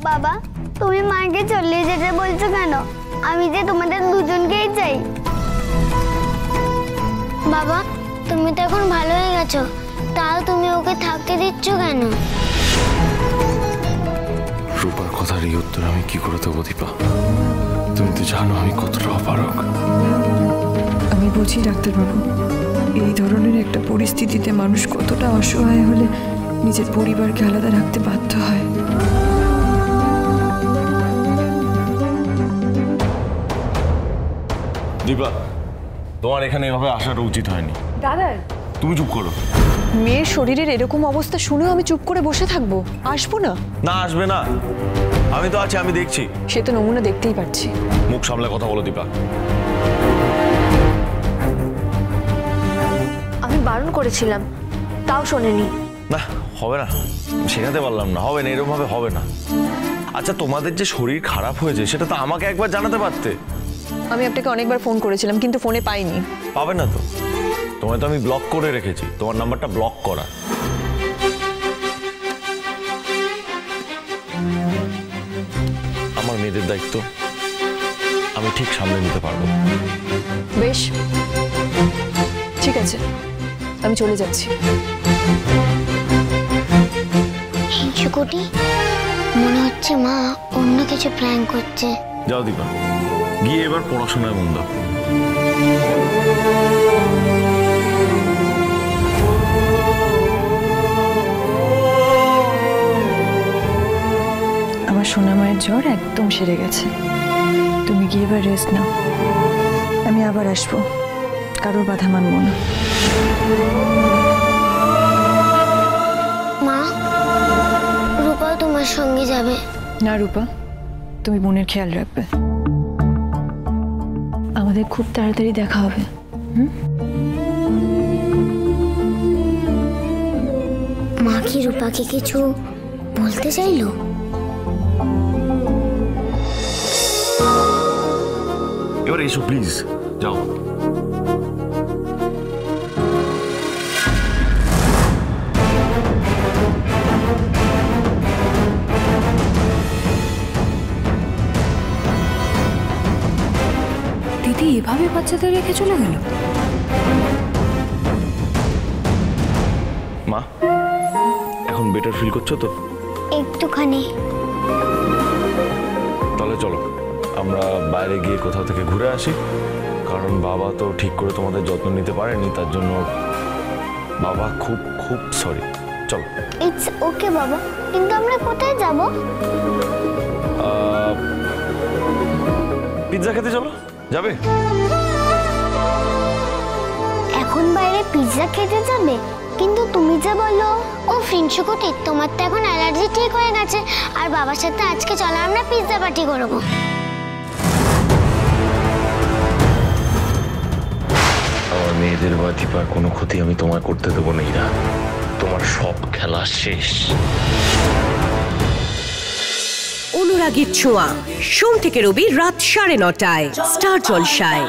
বাবা তুমি মাকে চলে যেতে বলছো কেন? আমি যে তোমাদের দুজনকেই চাই। বাবা তুমি তো এখন ভালো হয়ে গেছো, তাও তুমি ওকে থাকতে দিচ্ছ কেন? রূপার কথার এই উত্তর আমি কি করে দেবো দীপা? তুমি তো জানো আমি কতটা অপারগ। আমি বুঝি ডাক্তারবাবু, এই ধরনের একটা পরিস্থিতিতে মানুষ কতটা অসহায় হলে নিজের পরিবারকে আলাদা রাখতে বাধ্য হয়। দীপা তোমার এখানে এভাবে আসাটা উচিত হয়নি। দাদা তুমি চুপ করো। মেয়ের শরীরের এরকম অবস্থা শুনেও আমি চুপ করে বসে থাকবো? আসবো না? না আসবে না, আমি তো আছি, আমি দেখছি। সে তো নমুনা দেখতেই পাচ্ছি। মুখ সামলে কথা বলো দীপা। আমি বারণ করেছিলাম, তাও শোনেনি। না হবে না, শেখাতে পারলাম না, হবে না, এরকম ভাবে হবে না। আচ্ছা তোমাদের যে শরীর খারাপ হয়েছে সেটা তো আমাকে একবার জানাতে পারতে। আমি আপনাকে অনেকবার ফোন করেছিলাম কিন্তু ফোনে পাইনি। পাবে না তো, তোমায় তো আমি ব্লক করে রেখেছি, তোমার নাম্বারটা ব্লক করা। আমার মেয়েদের দায়িত্ব আমি ঠিক সামলে নিতে পারবো। বেশ ঠিক আছে, আমি চলে যাচ্ছি। হিংসুকুটি মনে হচ্ছে মা অন্য কিছু প্ল্যান করছে। যাও দীপা, গিয়ে এবার পড়াশোনায় মন দাও। আমার সোনা মায়ের জ্বর একদম সেরে গেছে, তুমি গিয়ে এবার রেস্ট নাও। আমি আবার আসবো, কারোর বাধা মানবো না। মা রূপাও তোমার সঙ্গে যাবে? না রূপা, তুমি বোনের খেয়াল রাখবে। আমাদের খুব তাড়াতাড়ি দেখা হবে। মা কি রূপাকে কিছু বলতে চাইলো? এবার এসো প্লিজ, যাও। দিদি এভাবে বাচ্চাদের রেখে চলে গেল? মা এখন বেটার ফিল করছো তো? একটুখানি। তাহলে চলো আমরা বাইরে গিয়ে কোথাও থেকে ঘুরে আসি, কারণ বাবা তো ঠিক করে তোমাদের যত্ন নিতে পারেনি, তার জন্য বাবা খুব খুব সরি। চলো। ইটস ওকে বাবা, কিন্তু আমরা কোথায় যাব? পিৎজা খেতে চলো, যাবে? এখন বাইরে পিৎজা খেতে যাবে? কিন্তু তুমি যা বলো। ও ফিনসুকুটি তোমার তো এখন অ্যালার্জি ঠিক হয়ে গেছে, আর বাবার সাথে আজকে চলো আমরা পিৎজা পার্টি করবো। আমার মেয়েদের বা দীপার কোনো ক্ষতি আমি তোমায় করতে দেবো না ইরা। তোমার সব খেলা শেষ। অনুরাগীর ছোঁয়া সোম থেকে রবি রাত 9:30টায় স্টার জলসায়।